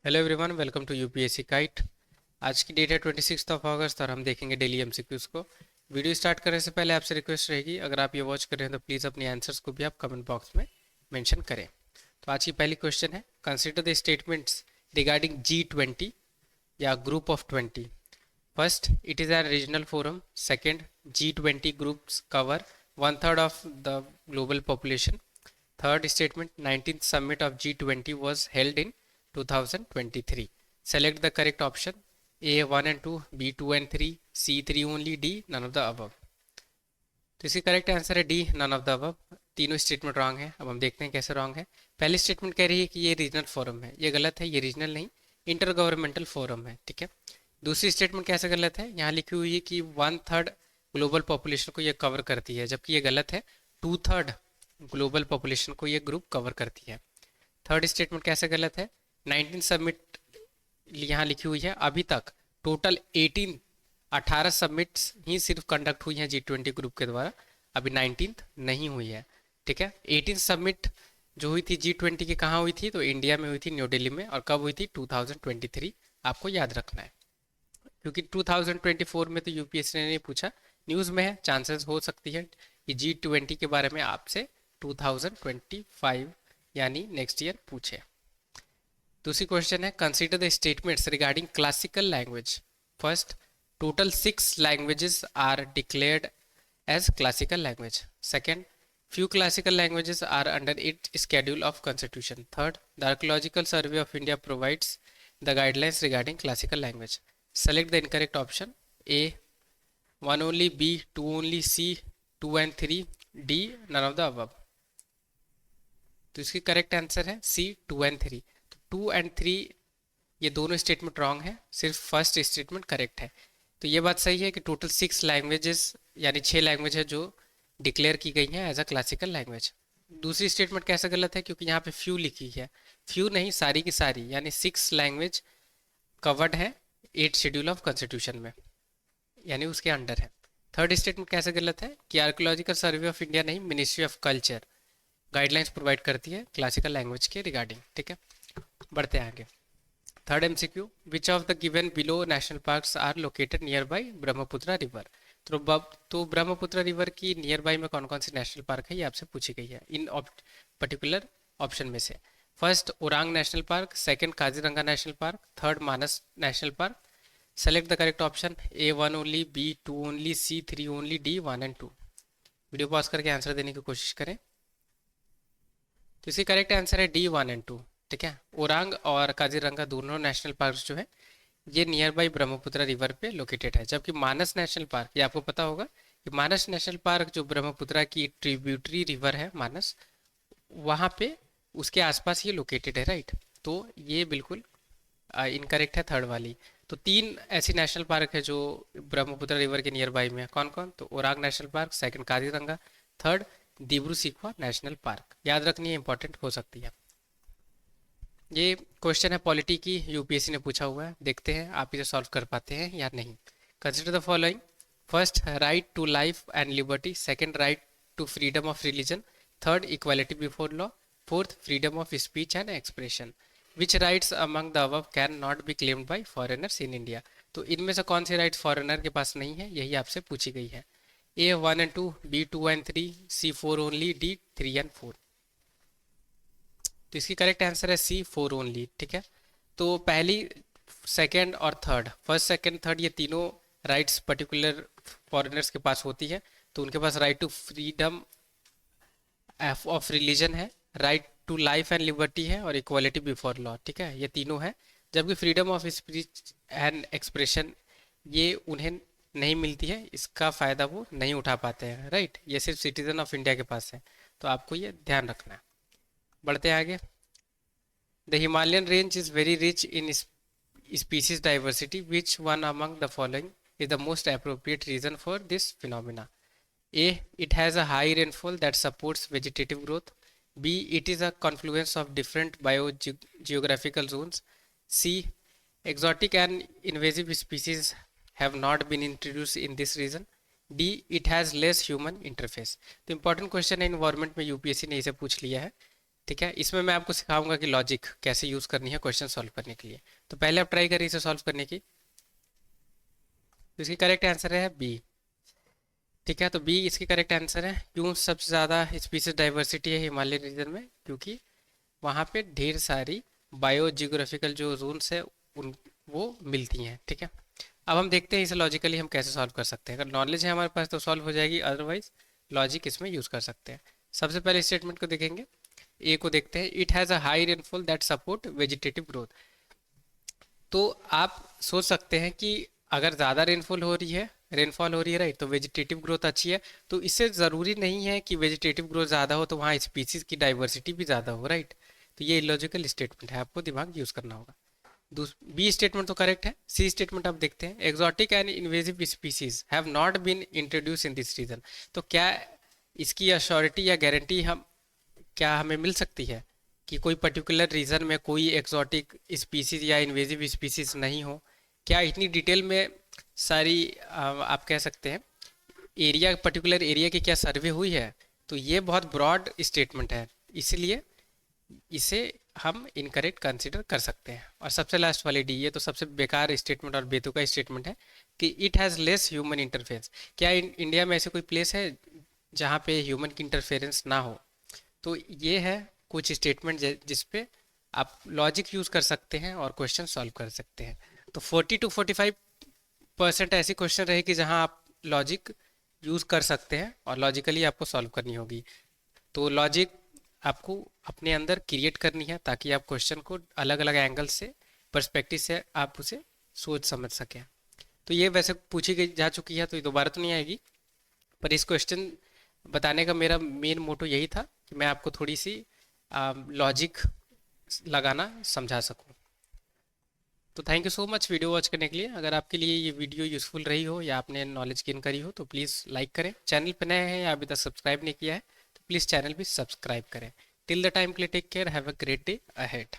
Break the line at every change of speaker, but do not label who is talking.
Hello everyone, welcome to UPSC kite. आज की date है 26 अगस्त और हम देखेंगे डेली एमसीक्यूज को। वीडियो स्टार्ट करने से पहले आपसे रिक्वेस्ट रहेगी, अगर आप ये वॉच कर रहे हैं तो प्लीज़ अपनी आंसर्स को भी आप कमेंट बॉक्स में मेंशन करें। तो आज की पहली क्वेश्चन है, consider the statements regarding G20 या group of 20। First, it is a regional forum. Second, G20 groups cover 1/3 of the global population. Third statement, 19th summit of G20 was held in 2023. Select the correct option. A 1 and 2, B 2 and 3, C 3 only, D none of the above. तो इसकी correct answer है D, none of the above. तीनों statement wrong है। अब हम देखते हैं कैसे रॉन्ग है। पहली स्टेटमेंट कह रही है कि ये रीजनल फोरम है, ये गलत है, ये रीजनल नहीं इंटर गवर्नमेंटल फोरम है, ठीक है। दूसरी स्टेटमेंट कैसे गलत है, यहाँ लिखी हुई है कि 1/3 ग्लोबल पॉपुलेशन को ये कवर करती है, जबकि ये गलत है, 2/3 ग्लोबल पॉपुलेशन को ये ग्रुप कवर करती है। थर्ड स्टेटमेंट कैसे गलत है, 19 सबमिट यहाँ लिखी हुई है, अभी तक टोटल 18 सबमिट्स ही सिर्फ कंडक्ट हुई हैं G20 ग्रुप के द्वारा, अभी 19th नहीं हुई है, ठीक है। 18 सबमिट जो हुई थी G20 की कहाँ हुई थी, तो इंडिया में हुई थी, न्यू दिल्ली में। और कब हुई थी, 2023, आपको याद रखना है, क्योंकि 2024 में तो यूपीएससी ने नहीं पूछा, न्यूज़ में है, चांसेस हो सकती है कि G20 के बारे में आपसे 2025 यानी नेक्स्ट ईयर पूछे। दूसरी क्वेश्चन है, consider the statements regarding classical language. First, total 6 languages are declared as classical language. Second, few classical languages are under its schedule of constitution. Third, the Archaeological Survey of India provides the guidelines regarding classical language. Select the incorrect option. A 1 only, B 2 only, C 2 and 3, D none of the above. तो इसकी correct answer है सी 2 and 3। तो 2 and 3 ये दोनों statement wrong है, सिर्फ first statement correct है। तो ये बात सही है कि टोटल 6 लैंग्वेजेस यानी 6 लैंग्वेज है जो डिक्लेयर की गई हैं एज अ क्लासिकल लैंग्वेज। दूसरी स्टेटमेंट कैसे गलत है, क्योंकि यहाँ पे फ्यू लिखी है, फ्यू नहीं सारी की सारी, यानी 6 लैंग्वेज कवर्ड है 8 शेड्यूल ऑफ कॉन्स्टिट्यूशन में, यानी उसके अंडर है। थर्ड स्टेटमेंट कैसे गलत है कि आर्कियोलॉजिकल सर्वे ऑफ इंडिया नहीं, ministry of culture guidelines provide करती है क्लासिकल लैंग्वेज के रिगार्डिंग, ठीक है। बढ़ते हैं आगे। Third MCQ, which of the given below national parks are located nearby Brahmaputra river. तो ब्रह्मपुत्र रिवर की नियर बाई में कौन कौन सी नेशनल पार्क है, ये आपसे पूछी गई है इन पर्टिकुलर ऑप्शन में से। First, Orang national park. Second, Kaziranga national park. Third, Manas national park. Select the correct option. A 1 only, B 2 only, C 3 only, D 1 and 2। Video pause करके आंसर देने की कोशिश करें। तो इसकी करेक्ट आंसर है D 1 and 2, ठीक है। ओरांग और काजीरंगा दोनों नेशनल पार्क जो है ये नियर बाई ब्रह्मपुत्र रिवर पे लोकेटेड है, जबकि मानस नेशनल पार्क, ये आपको पता होगा कि मानस नेशनल पार्क जो ब्रह्मपुत्र की ट्रिब्यूटरी रिवर है मानस, वहाँ पे उसके आसपास ये लोकेटेड है, राइट। तो ये बिल्कुल इनकरेक्ट है थर्ड वाली। तो 3 ऐसी नेशनल पार्क है जो ब्रह्मपुत्र रिवर के नियर बाई में है, कौन कौन, तो Orang national park, second Kaziranga, third Dibru Saikhowa national park. याद रखनी है, इंपॉर्टेंट हो सकती है। ये क्वेश्चन है पॉलिटी की, यूपीएससी ने पूछा हुआ है, देखते हैं आप इसे सॉल्व कर पाते हैं या नहीं। Consider the following. First, right to life and liberty. Second, right to freedom of religion. Third, equality before law. Fourth, freedom of speech and expression. Which rights among the above cannot be claimed by foreigners in India. तो इनमें से कौन से rights foreigner के पास नहीं है, यही आपसे पूछी गई है। A 1 and 2, B 2 and 3, C 4 only, D 3 and 4। तो इसकी करेक्ट आंसर है C 4 ओनली, ठीक है। तो पहली, सेकंड और थर्ड, फर्स्ट सेकंड थर्ड, ये तीनों राइट्स पर्टिकुलर फॉरेनर्स के पास होती है। तो उनके पास right to freedom of religion है, right to life and liberty है, और इक्वालिटी बिफोर लॉ, ठीक है, ये तीनों है। जबकि freedom of speech and expression ये उन्हें नहीं मिलती है, इसका फ़ायदा वो नहीं उठा पाते हैं, राइट। ये सिर्फ सिटीजन ऑफ इंडिया के पास है, तो आपको ये ध्यान रखना है। बढ़ते हैं आगे। The Himalayan range is very rich in species diversity. Which one among the following is the most appropriate reason for this phenomena? A, it has a high rainfall that supports vegetative growth. B, it is a confluence of different biogeographical zones. C, exotic and invasive species have not been introduced in this region. D, it has less human interface। तो important question है, environment में UPSC ने इसे पूछ लिया है। ठीक है, इसमें मैं आपको सिखाऊंगा कि लॉजिक कैसे यूज करनी है क्वेश्चन सॉल्व करने के लिए। तो पहले आप ट्राई करिए इसे सॉल्व करने की। तो इसकी करेक्ट आंसर है बी। ठीक है, तो बी इसकी करेक्ट आंसर है। क्यों सबसे ज़्यादा स्पीसीज डाइवर्सिटी है हिमालय रीजन में? क्योंकि वहाँ पे ढेर सारी बायो जियोग्राफिकल जो जोन्स है उन वो मिलती हैं। ठीक है, अब हम देखते हैं इसे लॉजिकली हम कैसे सॉल्व कर सकते हैं। अगर नॉलेज है हमारे पास तो सॉल्व हो जाएगी, अदरवाइज लॉजिक इसमें यूज़ कर सकते हैं। सबसे पहले स्टेटमेंट को देखेंगे, ए को देखते हैं। It has a high rainfall that support vegetative growth. तो आप सोच सकते हैं कि अगर ज़्यादा रेनफॉल हो रही है राइट, तो वेजिटेटिव ग्रोथ अच्छी है। तो इससे ज़रूरी नहीं है कि वेजिटेटिव ग्रोथ ज़्यादा हो तो वहाँ स्पीसीज की डाइवर्सिटी भी ज़्यादा हो राइट। तो ये इलॉजिकल स्टेटमेंट है, आपको दिमाग यूज़ करना होगा। बी स्टेटमेंट तो करेक्ट है। सी स्टेटमेंट आप देखते हैं, exotic and invasive species have not been introduce in this region. तो क्या इसकी अश्योरिटी या गारंटी हम क्या हमें मिल सकती है कि कोई पर्टिकुलर रीजन में कोई एक्सोटिक स्पीसीज या इन्वेजिव स्पीसीज नहीं हो? क्या इतनी डिटेल में सारी आप कह सकते हैं एरिया, पर्टिकुलर एरिया की क्या सर्वे हुई है? तो ये बहुत ब्रॉड स्टेटमेंट है, इसलिए इसे हम इनकरेक्ट कंसिडर कर सकते हैं। और सबसे लास्ट वाली डी, ये तो सबसे बेकार स्टेटमेंट और बेतुका स्टेटमेंट है कि it has less human interference. क्या इंडिया में ऐसे कोई प्लेस है जहाँ पे ह्यूमन की इंटरफेरेंस ना हो? तो ये है कुछ स्टेटमेंट जिसपे आप लॉजिक यूज़ कर सकते हैं और क्वेश्चन सॉल्व कर सकते हैं। तो 40 to 45% ऐसी क्वेश्चन रहेगी जहां आप लॉजिक यूज़ कर सकते हैं और लॉजिकली आपको सॉल्व करनी होगी। तो लॉजिक आपको अपने अंदर क्रिएट करनी है ताकि आप क्वेश्चन को अलग अलग एंगल से, पर्सपेक्टिव से आप उसे सोच समझ सकें। तो ये वैसे पूछी गई जा चुकी है तो ये दोबारा तो नहीं आएगी, पर इस क्वेश्चन बताने का मेरा मेन मोटो यही था कि मैं आपको थोड़ी सी लॉजिक लगाना समझा सकूं। तो thank you so much video watch करने के लिए। अगर आपके लिए ये वीडियो यूज़फुल रही हो या आपने नॉलेज गेन करी हो तो प्लीज़ लाइक करें। चैनल पर नए हैं या अभी तक सब्सक्राइब नहीं किया है तो प्लीज़ चैनल भी सब्सक्राइब करें। टिल द टाइम के लिए take care, have a great day ahead.